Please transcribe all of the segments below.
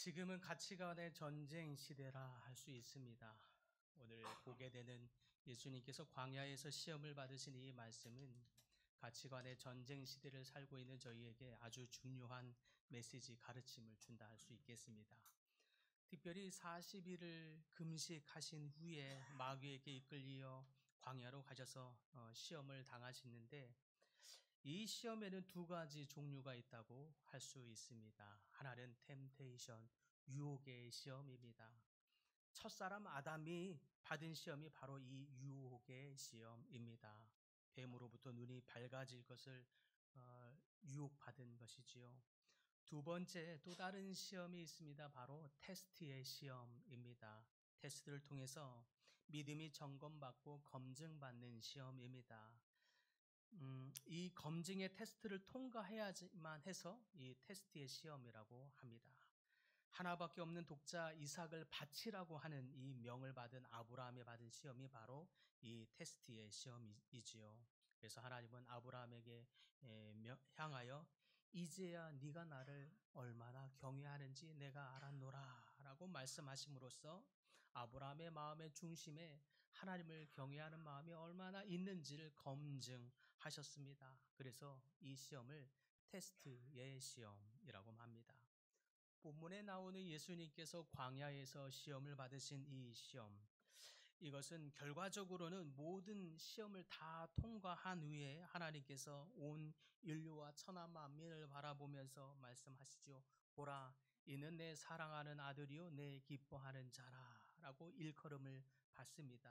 지금은 가치관의 전쟁 시대라 할 수 있습니다. 오늘 보게 되는 예수님께서 광야에서 시험을 받으신 이 말씀은 가치관의 전쟁 시대를 살고 있는 저희에게 아주 중요한 메시지 가르침을 준다 할 수 있겠습니다. 특별히 40일을 금식하신 후에 마귀에게 이끌려 광야로 가셔서 시험을 당하시는데, 이 시험에는 두 가지 종류가 있다고 할 수 있습니다. 하나는 템테이션, 유혹의 시험입니다. 첫사람 아담이 받은 시험이 바로 이 유혹의 시험입니다. 뱀으로부터 눈이 밝아질 것을 유혹받은 것이지요. 두 번째, 또 다른 시험이 있습니다. 바로 테스트의 시험입니다. 테스트를 통해서 믿음이 점검받고 검증받는 시험입니다. 이 검증의 테스트를 통과해야지만 해서 이 테스트의 시험이라고 합니다. 하나밖에 없는 독자 이삭을 바치라고 하는 이 명을 받은 아브라함이 받은 시험이 바로 이 테스트의 시험이지요. 그래서 하나님은 아브라함에게 향하여 이제야 네가 나를 얼마나 경외하는지 내가 알았노라 라고 말씀하심으로써 아브라함의 마음의 중심에 하나님을 경외하는 마음이 얼마나 있는지를 검증하셨습니다. 그래서 이 시험을 테스트의 시험이라고 합니다. 본문에 나오는 예수님께서 광야에서 시험을 받으신 이 시험, 이것은 결과적으로는 모든 시험을 다 통과한 후에 하나님께서 온 인류와 천하 만민을 바라보면서 말씀하시죠. 보라, 이는 내 사랑하는 아들이요 내 기뻐하는 자라 라고 일컬음을 받습니다.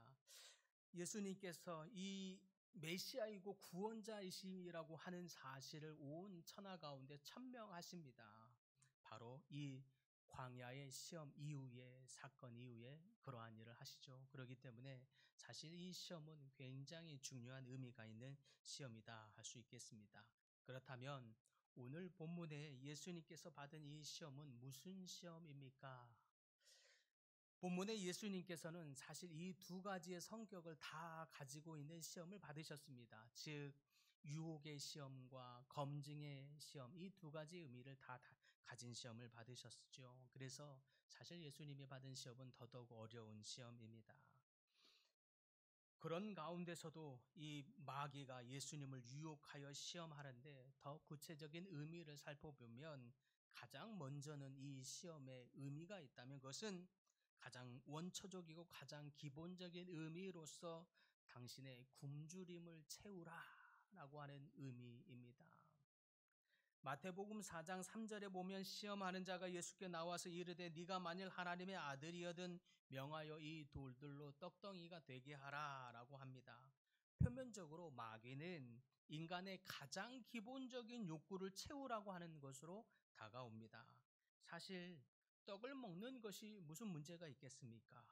예수님께서 이 메시아이고 구원자이시라고 하는 사실을 온 천하 가운데 천명하십니다. 바로 이 광야의 시험 이후에, 사건 이후에 그러한 일을 하시죠. 그렇기 때문에 사실 이 시험은 굉장히 중요한 의미가 있는 시험이다 할 수 있겠습니다. 그렇다면 오늘 본문에 예수님께서 받은 이 시험은 무슨 시험입니까? 본문에 예수님께서는 사실 이 두 가지의 성격을 다 가지고 있는 시험을 받으셨습니다. 즉 유혹의 시험과 검증의 시험, 이 두 가지 의미를 다 가진 시험을 받으셨죠. 그래서 사실 예수님이 받은 시험은 더더욱 어려운 시험입니다. 그런 가운데서도 이 마귀가 예수님을 유혹하여 시험하는데 더 구체적인 의미를 살펴보면 가장 먼저는 이 시험에 의미가 있다면 그것은 가장 원초적이고 가장 기본적인 의미로서 당신의 굶주림을 채우라 라고 하는 의미입니다. 마태복음 4장 3절에 보면 시험하는 자가 예수께 나와서 이르되 네가 만일 하나님의 아들이여든 명하여 이 돌들로 떡덩이가 되게 하라 라고 합니다. 표면적으로 마귀는 인간의 가장 기본적인 욕구를 채우라고 하는 것으로 다가옵니다. 사실 떡을 먹는 것이 무슨 문제가 있겠습니까?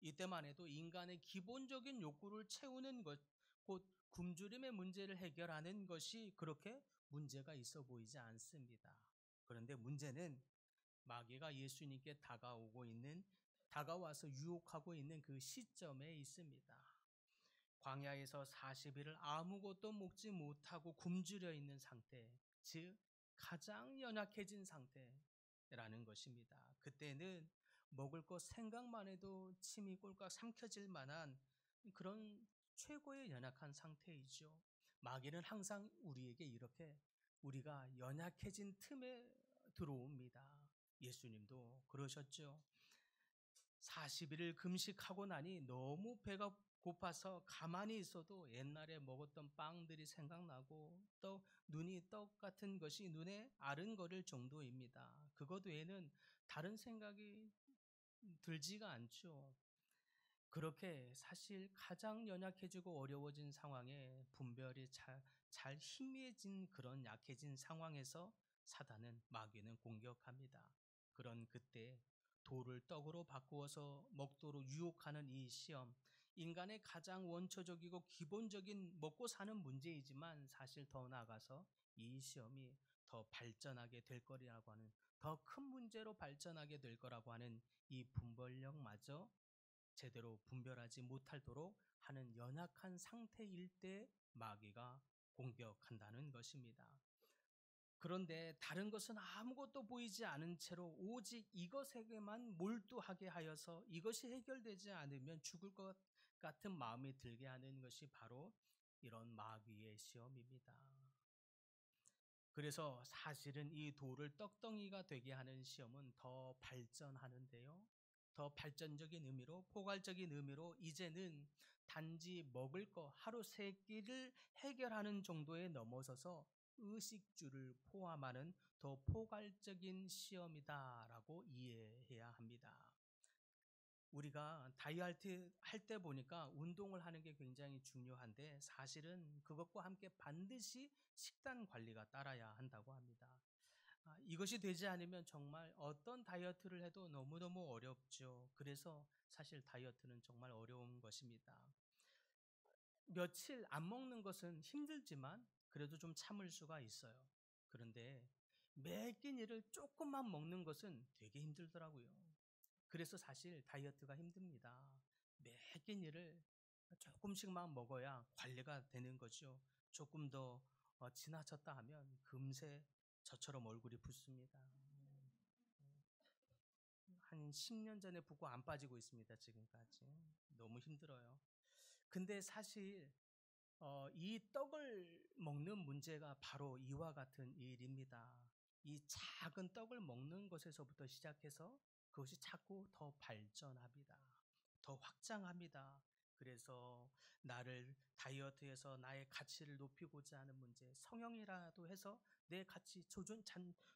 이때만 해도 인간의 기본적인 욕구를 채우는 것, 곧 굶주림의 문제를 해결하는 것이 그렇게 문제가 있어 보이지 않습니다. 그런데 문제는 마귀가 예수님께 다가와서 유혹하고 있는 그 시점에 있습니다. 광야에서 40일을 아무것도 먹지 못하고 굶주려 있는 상태, 즉 가장 연약해진 상태라는 것입니다. 그때는 먹을 것 생각만 해도 침이 꼴깍 삼켜질 만한 그런 최고의 연약한 상태이죠. 마귀는 항상 우리에게 이렇게 우리가 연약해진 틈에 들어옵니다. 예수님도 그러셨죠. 40일을 금식하고 나니 너무 배가 고파서 가만히 있어도 옛날에 먹었던 빵들이 생각나고 또 눈이 떡 같은 것이 눈에 아른거릴 정도입니다. 그것 외에는 다른 생각이 들지가 않죠. 그렇게 사실 가장 연약해지고 어려워진 상황에 분별이 잘 희미해진 그런 약해진 상황에서 사단은 마귀는 공격합니다. 그런 그때 돌을 떡으로 바꾸어서 먹도록 유혹하는 이 시험, 인간의 가장 원초적이고 기본적인 먹고 사는 문제이지만 사실 더 나아가서 이 시험이 더 발전하게 될 거라고 하는, 더 큰 문제로 발전하게 될 거라고 하는 이 분별력마저 제대로 분별하지 못하도록 하는 연약한 상태일 때 마귀가 공격한다는 것입니다. 그런데 다른 것은 아무것도 보이지 않은 채로 오직 이것에게만 몰두하게 하여서 이것이 해결되지 않으면 죽을 것 같은 마음이 들게 하는 것이 바로 이런 마귀의 시험입니다. 그래서 사실은 이 돌을 떡덩이가 되게 하는 시험은 더 발전하는데요. 더 발전적인 의미로, 포괄적인 의미로 이제는 단지 먹을 거 하루 세 끼를 해결하는 정도에 넘어서서 의식주를 포함하는 더 포괄적인 시험이다라고 이해해야 합니다. 우리가 다이어트 할 때 보니까 운동을 하는 게 굉장히 중요한데 사실은 그것과 함께 반드시 식단 관리가 따라야 한다고 합니다. 이것이 되지 않으면 정말 어떤 다이어트를 해도 너무너무 어렵죠. 그래서 사실 다이어트는 정말 어려운 것입니다. 며칠 안 먹는 것은 힘들지만 그래도 좀 참을 수가 있어요. 그런데 매 끼니를 조금만 먹는 것은 되게 힘들더라고요. 그래서 사실 다이어트가 힘듭니다. 매 끼니를 조금씩만 먹어야 관리가 되는 거죠. 조금 더 지나쳤다 하면 금세 저처럼 얼굴이 붓습니다. 한 10년 전에 붓고 안 빠지고 있습니다. 지금까지. 너무 힘들어요. 근데 사실 이 떡을 먹는 문제가 바로 이와 같은 일입니다. 이 작은 떡을 먹는 것에서부터 시작해서 그것이 자꾸 더 발전합니다. 더 확장합니다. 그래서 나를 다이어트해서 나의 가치를 높이고자 하는 문제, 성형이라도 해서 내 가치,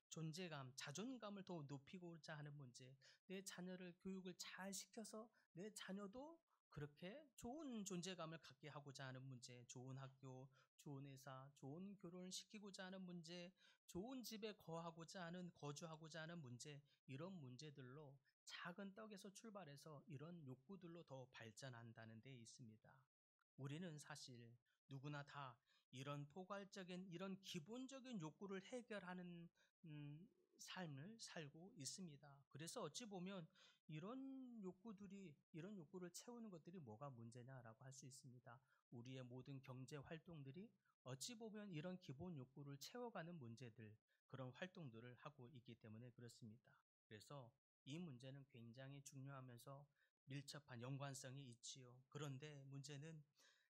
존재감, 자존감을 더 높이고자 하는 문제, 내 자녀를 교육을 잘 시켜서 내 자녀도 그렇게 좋은 존재감을 갖게 하고자 하는 문제, 좋은 학교, 좋은 회사, 좋은 결혼을 시키고자 하는 문제, 좋은 집에 거주하고자 하는 문제, 이런 문제들로 작은 떡에서 출발해서 이런 욕구들로 더 발전한다는 데 있습니다. 우리는 사실 누구나 다 이런 포괄적인, 이런 기본적인 욕구를 해결하는 삶을 살고 있습니다. 그래서 어찌 보면 이런 욕구를 채우는 것들이 뭐가 문제냐라고 할 수 있습니다. 우리의 모든 경제 활동들이 어찌 보면 이런 기본 욕구를 채워가는 문제들, 그런 활동들을 하고 있기 때문에 그렇습니다. 그래서 이 문제는 굉장히 중요하면서 밀접한 연관성이 있지요. 그런데 문제는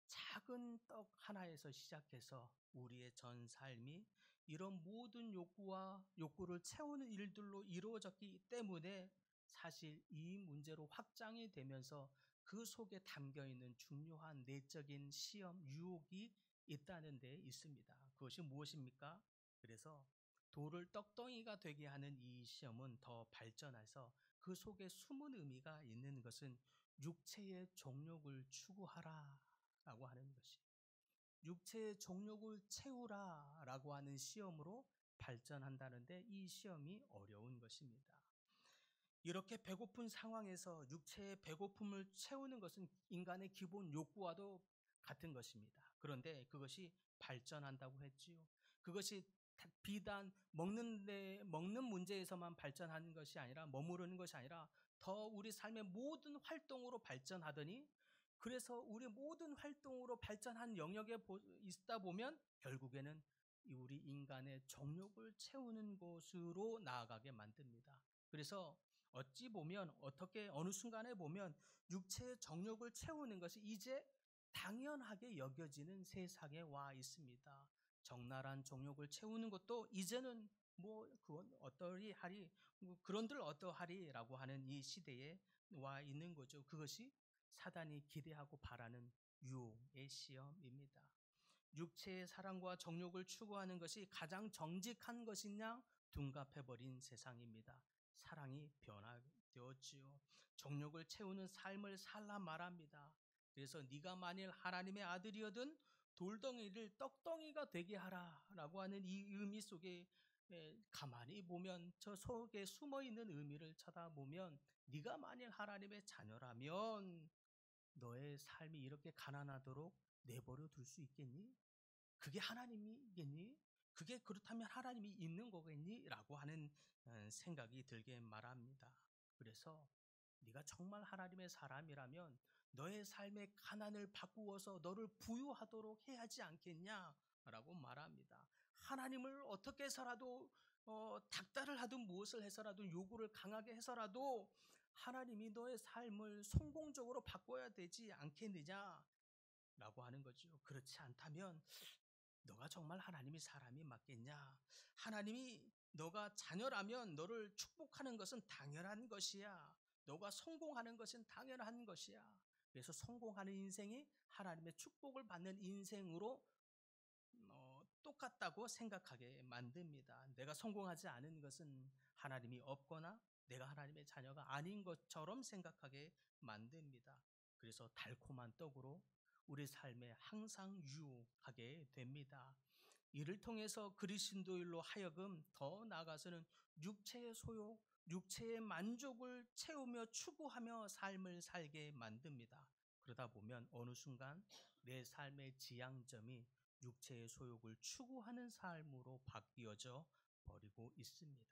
작은 떡 하나에서 시작해서 우리의 전 삶이 이런 모든 욕구를 채우는 일들로 이루어졌기 때문에 사실 이 문제로 확장이 되면서 그 속에 담겨 있는 중요한 내적인 시험, 유혹이 있다는 데 있습니다. 그것이 무엇입니까? 그래서 돌을 떡덩이가 되게 하는 이 시험은 더 발전해서 그 속에 숨은 의미가 있는 것은 육체의 정욕을 추구하라 라고 하는 것이, 육체의 정욕을 채우라 라고 하는 시험으로 발전한다는데 이 시험이 어려운 것입니다. 이렇게 배고픈 상황에서 육체의 배고픔을 채우는 것은 인간의 기본 욕구와도 같은 것입니다. 그런데 그것이 발전한다고 했지요. 그것이 비단 먹는 문제에서만 발전하는 것이 아니라, 머무르는 것이 아니라 더 우리 삶의 모든 활동으로 발전하더니, 그래서 우리 모든 활동으로 발전한 영역에 있다 보면 결국에는 우리 인간의 정욕을 채우는 곳으로 나아가게 만듭니다. 그래서 어찌 보면, 어느 순간에 보면 육체의 정욕을 채우는 것이 이제 당연하게 여겨지는 세상에 와 있습니다. 적나라한 정욕을 채우는 것도 이제는 그건 어떠하리, 그런들 어떠하리라고 하는 이 시대에 와 있는 거죠. 그것이 사단이 기대하고 바라는 유혹의 시험입니다. 육체의 사랑과 정욕을 추구하는 것이 가장 정직한 것이냐 둔갑해버린 세상입니다. 사랑이 변화되었지요. 정욕을 채우는 삶을 살라 말합니다. 그래서 네가 만일 하나님의 아들이어든 돌덩이를 떡덩이가 되게 하라 라고 하는 이 의미 속에 가만히 보면, 저 속에 숨어있는 의미를 쳐다보면, 네가 만일 하나님의 자녀라면 너의 삶이 이렇게 가난하도록 내버려 둘 수 있겠니? 그게 하나님이겠니? 그게 그렇다면 하나님이 있는 거겠니? 라고 하는 생각이 들게 말합니다. 그래서 네가 정말 하나님의 사람이라면 너의 삶의 가난을 바꾸어서 너를 부유하도록 해야 하지 않겠냐? 라고 말합니다. 하나님을 어떻게 해서라도 닥달을 하든 무엇을 해서라도 요구를 강하게 해서라도 하나님이 너의 삶을 성공적으로 바꿔야 되지 않겠느냐 라고 하는 거죠. 그렇지 않다면 너가 정말 하나님이 사람이 맞겠냐? 하나님이 너가 자녀라면 너를 축복하는 것은 당연한 것이야. 너가 성공하는 것은 당연한 것이야. 그래서 성공하는 인생이 하나님의 축복을 받는 인생으로 똑같다고 생각하게 만듭니다. 내가 성공하지 않은 것은 하나님이 없거나 내가 하나님의 자녀가 아닌 것처럼 생각하게 만듭니다. 그래서 달콤한 떡으로 우리 삶에 항상 유혹하게 됩니다. 이를 통해서 그리스도인로 하여금 더 나아가서는 육체의 소욕, 육체의 만족을 채우며 추구하며 삶을 살게 만듭니다. 그러다 보면 어느 순간 내 삶의 지향점이 육체의 소욕을 추구하는 삶으로 바뀌어져 버리고 있습니다.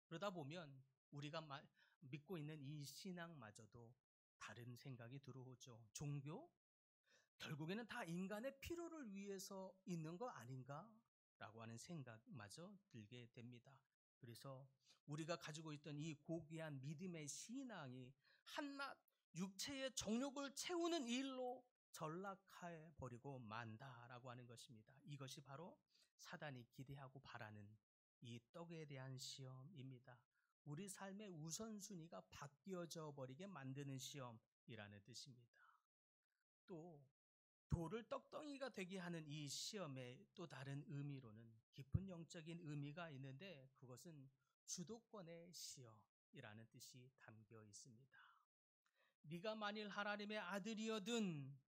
그러다 보면 우리가 믿고 있는 이 신앙마저도 다른 생각이 들어오죠. 종교? 결국에는 다 인간의 필요를 위해서 있는 거 아닌가? 라고 하는 생각마저 들게 됩니다. 그래서 우리가 가지고 있던 이 고귀한 믿음의 신앙이 한낱 육체의 정욕을 채우는 일로 전락해 버리고 만다라고 하는 것입니다. 이것이 바로 사단이 기대하고 바라는 이 떡에 대한 시험입니다. 우리 삶의 우선순위가 바뀌어져 버리게 만드는 시험이라는 뜻입니다. 또 돌을 떡덩이가 되게 하는 이 시험의 또 다른 의미로는 깊은 영적인 의미가 있는데 그것은 주도권의 시험이라는 뜻이 담겨 있습니다. 네가 만일 하나님의 아들이어든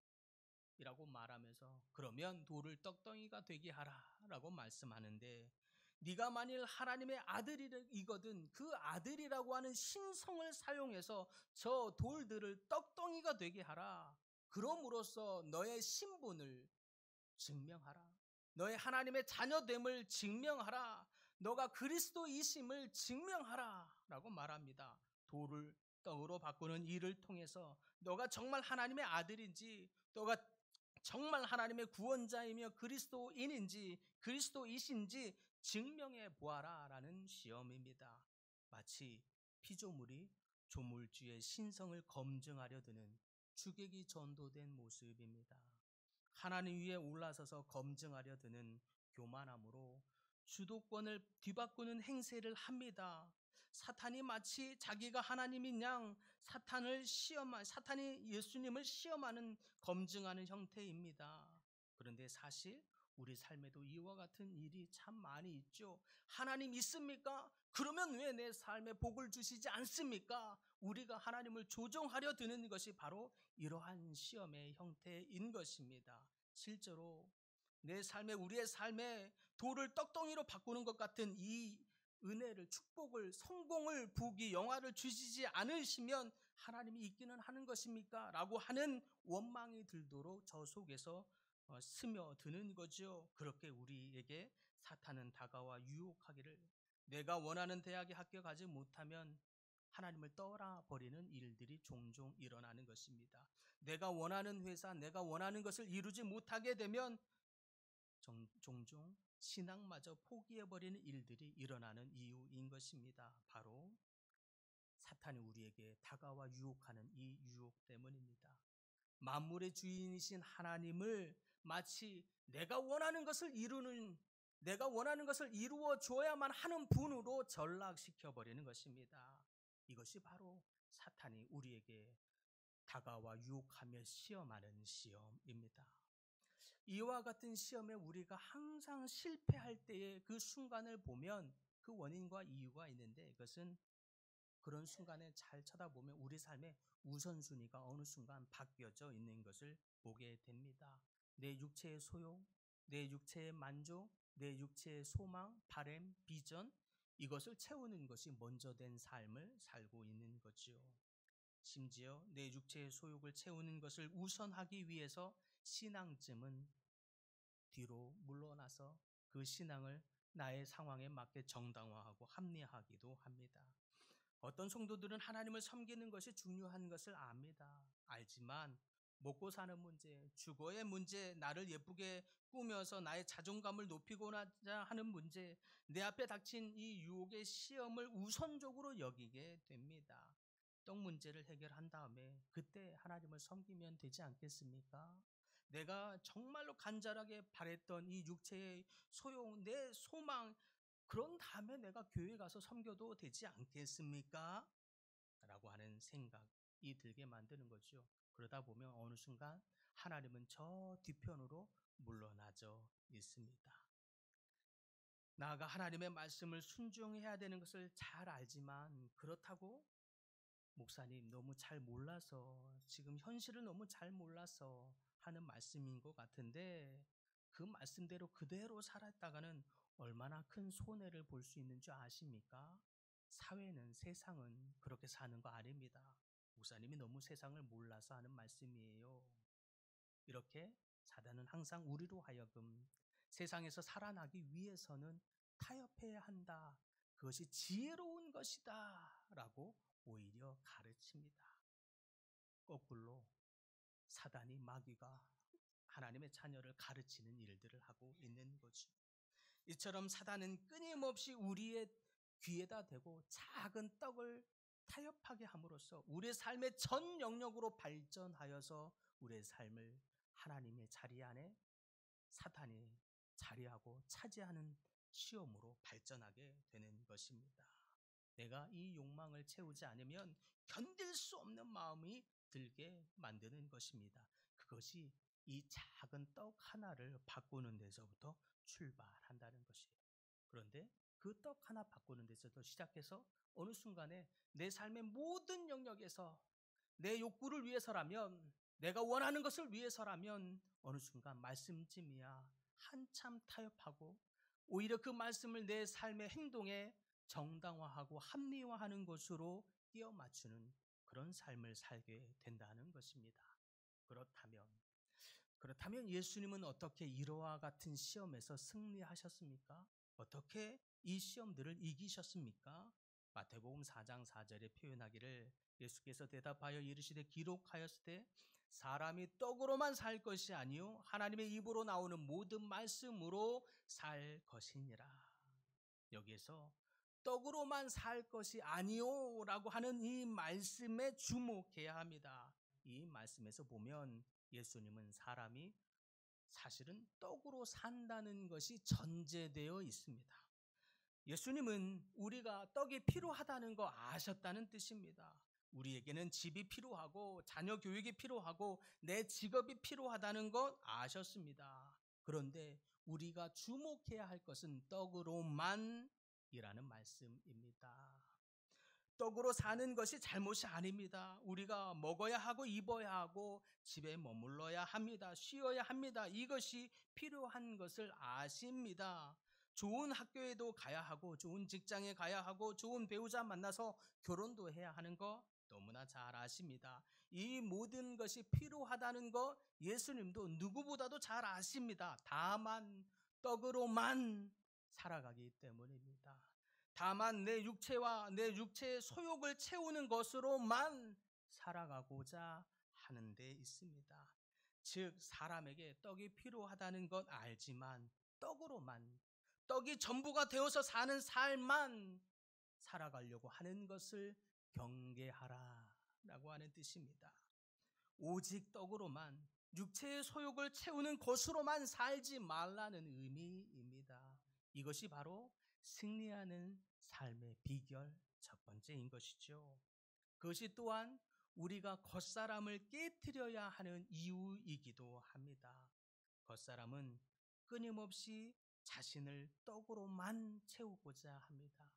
이라고 말하면서 그러면 돌을 떡덩이가 되게 하라라고 말씀하는데 네가 만일 하나님의 아들이거든 그 아들이라고 하는 신성을 사용해서 저 돌들을 떡덩이가 되게 하라. 그럼으로써 너의 신분을 증명하라. 너의 하나님의 자녀됨을 증명하라. 너가 그리스도이심을 증명하라 라고 말합니다. 돌을 떡으로 바꾸는 일을 통해서 너가 정말 하나님의 아들인지 너가 정말 하나님의 구원자이며 그리스도인인지 그리스도이신지 증명해 보아라 라는 시험입니다. 마치 피조물이 조물주의 신성을 검증하려 드는 주객이 전도된 모습입니다. 하나님 위에 올라서서 검증하려 드는 교만함으로 주도권을 뒤바꾸는 행세를 합니다. 사탄이 마치 자기가 하나님인 양 사탄이 예수님을 시험하는 검증하는 형태입니다. 그런데 사실 우리 삶에도 이와 같은 일이 참 많이 있죠. 하나님 있습니까? 그러면 왜 내 삶에 복을 주시지 않습니까? 우리가 하나님을 조종하려 드는 것이 바로 이러한 시험의 형태인 것입니다. 실제로 내 삶에 우리의 삶에 돌을 떡덩이로 바꾸는 것 같은 이 은혜를 축복을 성공을 부귀 영화를 주시지 않으시면 하나님이 있기는 하는 것입니까? 라고 하는 원망이 들도록 저 속에서 스며드는 거죠. 그렇게 우리에게 사탄은 다가와 유혹하기를 내가 원하는 대학에 합격하지 못하면 하나님을 떠나버리는 일들이 종종 일어나는 것입니다. 내가 원하는 회사, 내가 원하는 것을 이루지 못하게 되면 종종 신앙마저 포기해버리는 일들이 일어나는 이유인 것입니다. 바로 사탄이 우리에게 다가와 유혹하는 이 유혹 때문입니다. 만물의 주인이신 하나님을 마치 내가 원하는 것을 이루어 줘야만 하는 분으로 전락시켜버리는 것입니다. 이것이 바로 사탄이 우리에게 다가와 유혹하며 시험하는 시험입니다. 이와 같은 시험에 우리가 항상 실패할 때의 그 순간을 보면 그 원인과 이유가 있는데 그것은 그런 순간에 잘 쳐다보면 우리 삶의 우선순위가 어느 순간 바뀌어져 있는 것을 보게 됩니다. 내 육체의 소용, 내 육체의 만족, 내 육체의 소망, 바램, 비전 이것을 채우는 것이 먼저 된 삶을 살고 있는 거지요. 심지어 내 육체의 소욕을 채우는 것을 우선하기 위해서 신앙쯤은 뒤로 물러나서 그 신앙을 나의 상황에 맞게 정당화하고 합리화하기도 합니다. 어떤 성도들은 하나님을 섬기는 것이 중요한 것을 압니다. 알지만 먹고 사는 문제, 주거의 문제, 나를 예쁘게 꾸며서 나의 자존감을 높이고자 하는 문제, 내 앞에 닥친 이 유혹의 시험을 우선적으로 여기게 됩니다. 떡 문제를 해결한 다음에 그때 하나님을 섬기면 되지 않겠습니까? 내가 정말로 간절하게 바랬던 이 육체의 소용, 내 소망, 그런 다음에 내가 교회 가서 섬겨도 되지 않겠습니까? 라고 하는 생각이 들게 만드는 거죠. 그러다 보면 어느 순간 하나님은 저 뒤편으로 물러나져 있습니다. 나아가 하나님의 말씀을 순종해야 되는 것을 잘 알지만, 그렇다고 목사님 너무 잘 몰라서, 지금 현실을 너무 잘 몰라서 하는 말씀인 것 같은데, 그 말씀대로 그대로 살았다가는 얼마나 큰 손해를 볼 수 있는 줄 아십니까? 사회는, 세상은 그렇게 사는 거 아닙니다. 목사님이 너무 세상을 몰라서 하는 말씀이에요. 이렇게 사단은 항상 우리로 하여금 세상에서 살아나기 위해서는 타협해야 한다, 그것이 지혜로운 것이다 라고 오히려 가르칩니다. 거꾸로 사단이, 마귀가 하나님의 자녀를 가르치는 일들을 하고 있는 거죠. 이처럼 사단은 끊임없이 우리의 귀에다 대고 작은 떡을 타협하게 함으로써 우리의 삶의 전 영역으로 발전하여서 우리의 삶을 하나님의 자리 안에 사탄이 자리하고 차지하는 시험으로 발전하게 되는 것입니다. 내가 이 욕망을 채우지 않으면 견딜 수 없는 마음이 들게 만드는 것입니다. 그것이 이 작은 떡 하나를 바꾸는 데서부터 출발한다는 것이에요. 그런데 그 떡 하나 바꾸는 데서부터 시작해서 어느 순간에 내 삶의 모든 영역에서 내 욕구를 위해서라면, 내가 원하는 것을 위해서라면 어느 순간 말씀쯤이야 한참 타협하고 오히려 그 말씀을 내 삶의 행동에 정당화하고 합리화하는 것으로 끼워 맞추는 그런 삶을 살게 된다는 것입니다. 그렇다면 예수님은 어떻게 이러한 같은 시험에서 승리하셨습니까? 어떻게 이 시험들을 이기셨습니까? 마태복음 4장 4절에 표현하기를, 예수께서 대답하여 이르시되 기록하였을 때 사람이 떡으로만 살 것이 아니요 하나님의 입으로 나오는 모든 말씀으로 살 것이니라. 여기에서 떡으로만 살 것이 아니요 라고 하는 이 말씀에 주목해야 합니다. 이 말씀에서 보면 예수님은 사람이 사실은 떡으로 산다는 것이 전제되어 있습니다. 예수님은 우리가 떡이 필요하다는 거 아셨다는 뜻입니다. 우리에게는 집이 필요하고 자녀 교육이 필요하고 내 직업이 필요하다는 것 아셨습니다. 그런데 우리가 주목해야 할 것은 떡으로만이라는 말씀입니다. 떡으로 사는 것이 잘못이 아닙니다. 우리가 먹어야 하고 입어야 하고 집에 머물러야 합니다. 쉬어야 합니다. 이것이 필요한 것을 아십니다. 좋은 학교에도 가야 하고 좋은 직장에 가야 하고 좋은 배우자 만나서 결혼도 해야 하는 거 너무나 잘 아십니다. 이 모든 것이 필요하다는 거 예수님도 누구보다도 잘 아십니다. 다만 떡으로만 살아가기 때문입니다. 다만 내 육체와 내 육체의 소욕을 채우는 것으로만 살아가고자 하는 데 있습니다. 즉 사람에게 떡이 필요하다는 것 알지만 떡으로만, 떡이 전부가 되어서 사는 삶만 살아가려고 하는 것을 경계하라 라고 하는 뜻입니다. 오직 떡으로만, 육체의 소욕을 채우는 것으로만 살지 말라는 의미입니다. 이것이 바로 승리하는 삶의 비결 첫 번째인 것이죠. 그것이 또한 우리가 겉사람을 깨트려야 하는 이유이기도 합니다. 겉사람은 끊임없이 자신을 떡으로만 채우고자 합니다.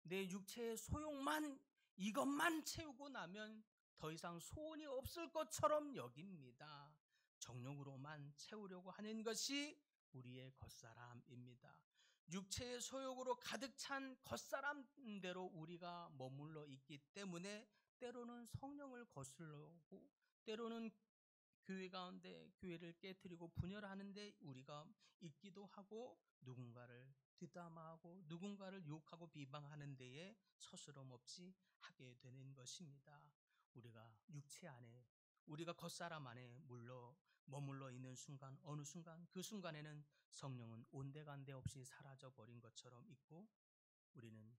내 육체의 소욕만, 이것만 채우고 나면 더 이상 소원이 없을 것처럼 여깁니다. 정욕으로만 채우려고 하는 것이 우리의 겉사람입니다. 육체의 소욕으로 가득 찬 겉사람대로 우리가 머물러 있기 때문에 때로는 성령을 거스르고 때로는 교회 가운데 교회를 깨트리고 분열하는데 우리가 있기도 하고, 누군가를 뒷담화하고 누군가를 욕하고 비방하는 데에 서스럼 없이 하게 되는 것입니다. 우리가 육체 안에 우리가 겉사람 안에 머물러 있는 순간, 어느 순간 그 순간에는 성령은 온데간데 없이 사라져 버린 것처럼 있고, 우리는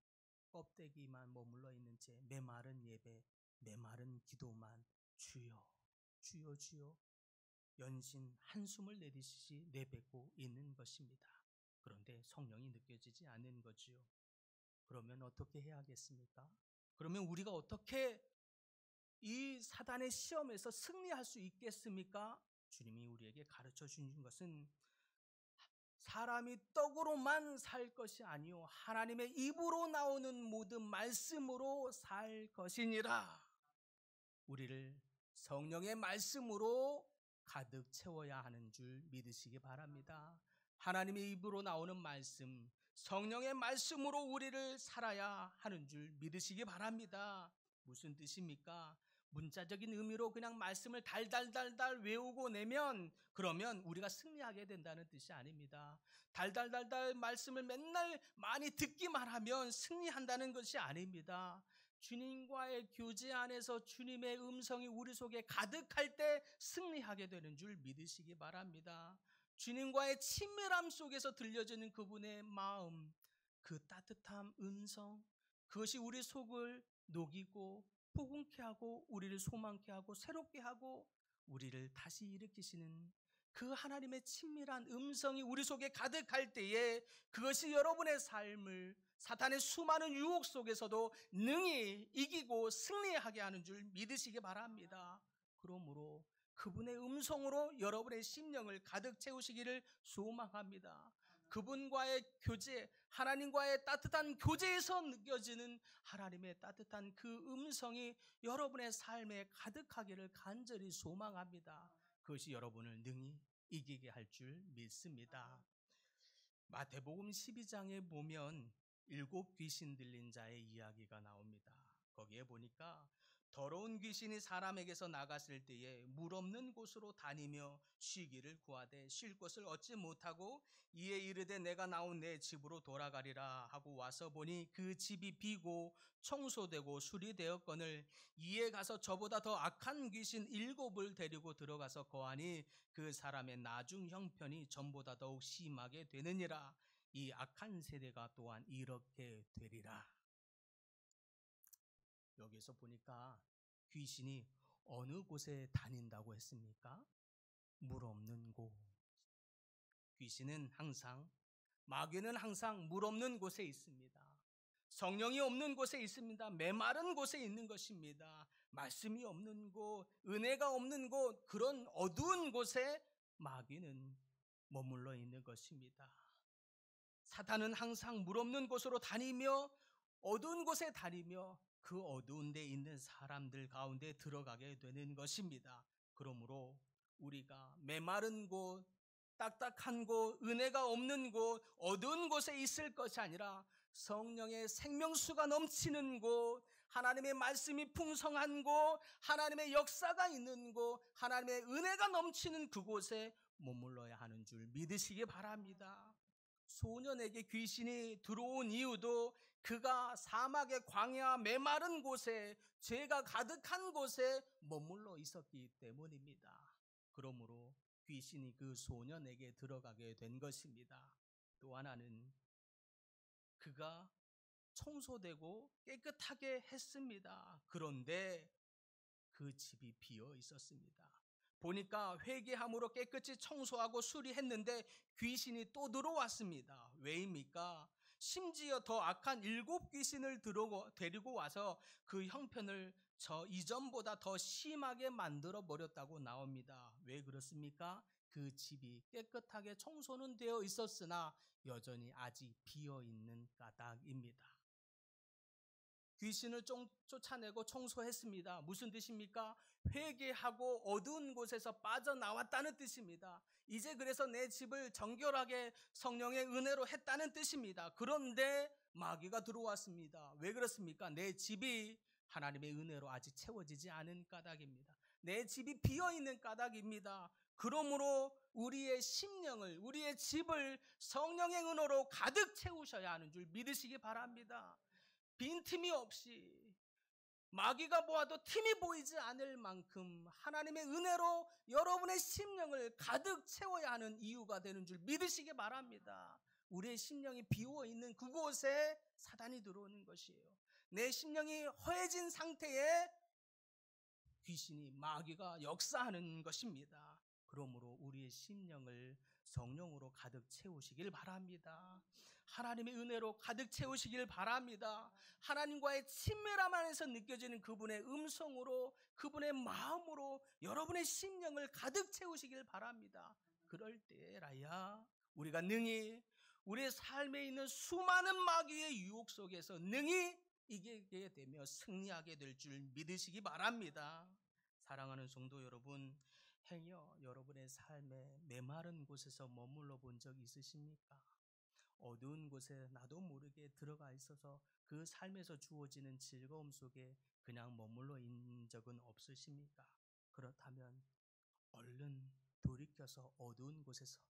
껍데기만 머물러 있는 채 메마른 예배, 메마른 기도만 주여 주여 주여 연신 한숨을 내리듯이 내뱉고 있는 것입니다. 그런데 성령이 느껴지지 않는 거지요. 그러면 어떻게 해야겠습니까? 그러면 우리가 어떻게 이 사단의 시험에서 승리할 수 있겠습니까? 주님이 우리에게 가르쳐 주신 것은 사람이 떡으로만 살 것이 아니요 하나님의 입으로 나오는 모든 말씀으로 살 것이니라. 우리를 성령의 말씀으로 가득 채워야 하는 줄 믿으시기 바랍니다. 하나님의 입으로 나오는 말씀, 성령의 말씀으로 우리를 살아야 하는 줄 믿으시기 바랍니다. 무슨 뜻입니까? 문자적인 의미로 그냥 말씀을 달달달달 외우고 내면 그러면 우리가 승리하게 된다는 뜻이 아닙니다. 달달달달 말씀을 맨날 많이 듣기만 하면 승리한다는 것이 아닙니다. 주님과의 교제 안에서 주님의 음성이 우리 속에 가득할 때 승리하게 되는 줄 믿으시기 바랍니다. 주님과의 친밀함 속에서 들려지는 그분의 마음, 그 따뜻한 음성, 그것이 우리 속을 녹이고 포근케 하고 우리를 소망케 하고 새롭게 하고 우리를 다시 일으키시는 그 하나님의 친밀한 음성이 우리 속에 가득할 때에 그것이 여러분의 삶을 사탄의 수많은 유혹 속에서도 능히 이기고 승리하게 하는 줄 믿으시기 바랍니다. 그러므로 그분의 음성으로 여러분의 심령을 가득 채우시기를 소망합니다. 그분과의 교제, 하나님과의 따뜻한 교제에서 느껴지는 하나님의 따뜻한 그 음성이 여러분의 삶에 가득하기를 간절히 소망합니다. 그것이 여러분을 능히 이기게 할 줄 믿습니다. 마태복음 12장에 보면 7 귀신 들린 자의 이야기가 나옵니다. 거기에 보니까 더러운 귀신이 사람에게서 나갔을 때에 물 없는 곳으로 다니며 쉬기를 구하되 쉴 곳을 얻지 못하고 이에 이르되 내가 나온 내 집으로 돌아가리라 하고 와서 보니 그 집이 비고 청소되고 수리되었거늘 이에 가서 저보다 더 악한 귀신 7을 데리고 들어가서 거하니 그 사람의 나중 형편이 전보다 더욱 심하게 되느니라. 이 악한 세대가 또한 이렇게 되리라. 여기서 보니까 귀신이 어느 곳에 다닌다고 했습니까? 물 없는 곳. 귀신은 항상, 마귀는 항상 물 없는 곳에 있습니다. 성령이 없는 곳에 있습니다. 메마른 곳에 있는 것입니다. 말씀이 없는 곳, 은혜가 없는 곳, 그런 어두운 곳에 마귀는 머물러 있는 것입니다. 사탄은 항상 물 없는 곳으로 다니며 어두운 곳에 다니며 그 어두운 데 있는 사람들 가운데 들어가게 되는 것입니다. 그러므로 우리가 메마른 곳, 딱딱한 곳, 은혜가 없는 곳, 어두운 곳에 있을 것이 아니라 성령의 생명수가 넘치는 곳, 하나님의 말씀이 풍성한 곳, 하나님의 역사가 있는 곳, 하나님의 은혜가 넘치는 그곳에 머물러야 하는 줄 믿으시기 바랍니다. 소년에게 귀신이 들어온 이유도 그가 사막의 광야 메마른 곳에 죄가 가득한 곳에 머물러 있었기 때문입니다. 그러므로 귀신이 그 소년에게 들어가게 된 것입니다. 또 하나는 그가 청소되고 깨끗하게 했습니다. 그런데 그 집이 비어 있었습니다. 보니까 회개함으로 깨끗이 청소하고 수리했는데 귀신이 또 들어왔습니다. 왜입니까? 심지어 더 악한 7 귀신을 데리고 와서 그 형편을 저 이전보다 더 심하게 만들어 버렸다고 나옵니다. 왜 그렇습니까? 그 집이 깨끗하게 청소는 되어 있었으나 여전히 아직 비어 있는 까닭입니다. 귀신을 쫓아내고 청소했습니다. 무슨 뜻입니까? 회개하고 어두운 곳에서 빠져나왔다는 뜻입니다. 이제 그래서 내 집을 정결하게 성령의 은혜로 했다는 뜻입니다. 그런데 마귀가 들어왔습니다. 왜 그렇습니까? 내 집이 하나님의 은혜로 아직 채워지지 않은 까닭입니다. 내 집이 비어있는 까닭입니다. 그러므로 우리의 심령을, 우리의 집을 성령의 은혜로 가득 채우셔야 하는 줄 믿으시기 바랍니다. 빈틈이 없이 마귀가 보아도 틈이 보이지 않을 만큼 하나님의 은혜로 여러분의 심령을 가득 채워야 하는 이유가 되는 줄 믿으시기 바랍니다. 우리의 심령이 비워있는 그곳에 사단이 들어오는 것이에요. 내 심령이 허해진 상태에 귀신이 마귀가 역사하는 것입니다. 그러므로 우리의 심령을 성령으로 가득 채우시길 바랍니다. 하나님의 은혜로 가득 채우시길 바랍니다. 하나님과의 친밀함 안에서 느껴지는 그분의 음성으로, 그분의 마음으로 여러분의 심령을 가득 채우시길 바랍니다. 그럴 때라야 우리가 능히 우리의 삶에 있는 수많은 마귀의 유혹 속에서 능히 이기게 되며 승리하게 될 줄 믿으시기 바랍니다. 사랑하는 성도 여러분, 행여 여러분의 삶에 메마른 곳에서 머물러 본 적 있으십니까? 어두운 곳에 나도 모르게 들어가 있어서 그 삶에서 주어지는 즐거움 속에 그냥 머물러 있는 적은 없으십니까? 그렇다면 얼른 돌이켜서 어두운 곳에서,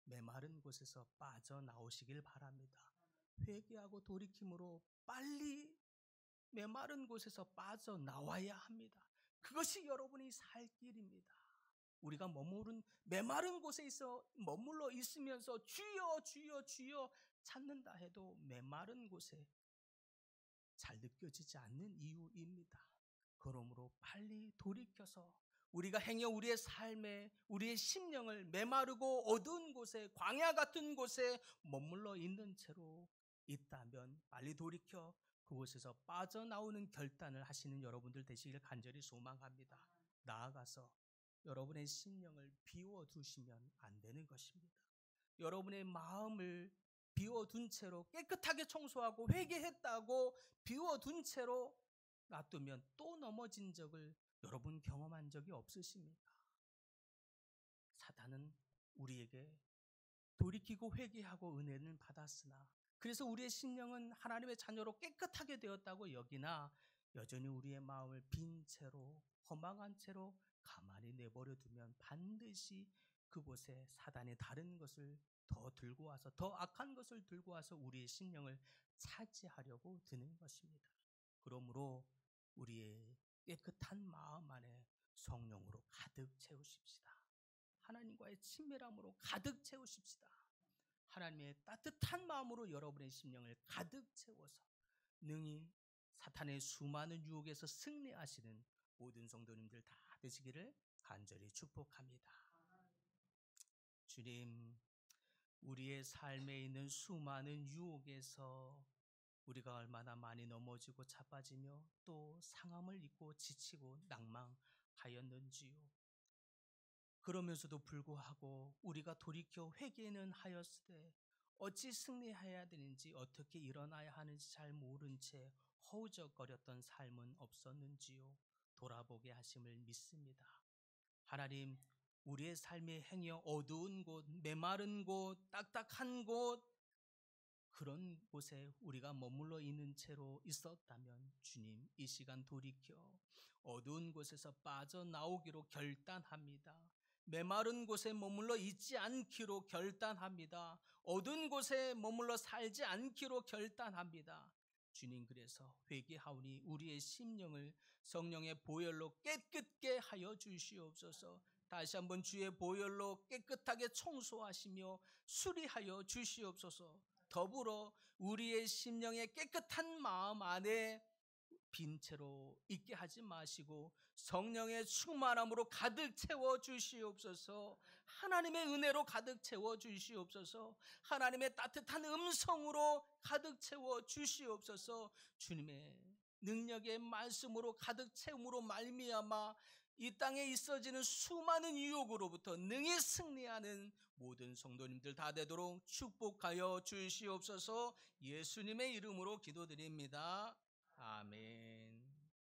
메마른 곳에서 빠져나오시길 바랍니다. 회개하고 돌이킴으로 빨리 메마른 곳에서 빠져나와야 합니다. 그것이 여러분이 살 길입니다. 우리가 메마른 곳에 머물러 있으면서 주여 주여 주여 찾는다 해도 메마른 곳에 잘 느껴지지 않는 이유입니다. 그러므로 빨리 돌이켜서 우리가 행여 우리의 삶에 우리의 심령을 메마르고 어두운 곳에, 광야 같은 곳에 머물러 있는 채로 있다면 빨리 돌이켜 그곳에서 빠져나오는 결단을 하시는 여러분들 되시길 간절히 소망합니다. 나아가서 여러분의 심령을 비워두시면 안 되는 것입니다. 여러분의 마음을 비워둔 채로, 깨끗하게 청소하고 회개했다고 비워둔 채로 놔두면 또 넘어진 적을 여러분 경험한 적이 없으십니까? 사단은 우리에게 돌이키고 회개하고 은혜는 받았으나, 그래서 우리의 심령은 하나님의 자녀로 깨끗하게 되었다고 여기나 여전히 우리의 마음을 빈 채로, 허망한 채로 가만히 내버려 두면 반드시 그곳에 사단이 다른 것을 더 들고 와서, 더 악한 것을 들고 와서 우리의 심령을 차지하려고 드는 것입니다. 그러므로 우리의 깨끗한 마음 안에 성령으로 가득 채우십시다. 하나님과의 친밀함으로 가득 채우십시다. 하나님의 따뜻한 마음으로 여러분의 심령을 가득 채워서 능히 사탄의 수많은 유혹에서 승리하시는 모든 성도님들 다 되시기를 간절히 축복합니다. 주님, 우리의 삶에 있는 수많은 유혹에서 우리가 얼마나 많이 넘어지고 자빠지며 또 상함을 입고 지치고 낭망하였는지요. 그러면서도 불구하고 우리가 돌이켜 회개는 하였으되 어찌 승리해야 되는지, 어떻게 일어나야 하는지 잘 모른 채 허우적거렸던 삶은 없었는지요. 돌아보게 하심을 믿습니다. 하나님, 우리의 삶의 행여 어두운 곳, 메마른 곳, 딱딱한 곳, 그런 곳에 우리가 머물러 있는 채로 있었다면 주님, 이 시간 돌이켜 어두운 곳에서 빠져나오기로 결단합니다. 메마른 곳에 머물러 있지 않기로 결단합니다. 어두운 곳에 머물러 살지 않기로 결단합니다. 주님, 그래서 회개하오니 우리의 심령을 성령의 보혈로 깨끗게 하여 주시옵소서. 다시 한번 주의 보혈로 깨끗하게 청소하시며 수리하여 주시옵소서. 더불어 우리의 심령의 깨끗한 마음 안에 빈 채로 있게 하지 마시고 성령의 충만함으로 가득 채워 주시옵소서. 하나님의 은혜로 가득 채워 주시옵소서. 하나님의 따뜻한 음성으로 가득 채워 주시옵소서. 주님의 능력의 말씀으로 가득 채움으로 말미암아 이 땅에 있어지는 수많은 유혹으로부터 능히 승리하는 모든 성도님들 다 되도록 축복하여 주시옵소서. 예수님의 이름으로 기도드립니다. 아멘.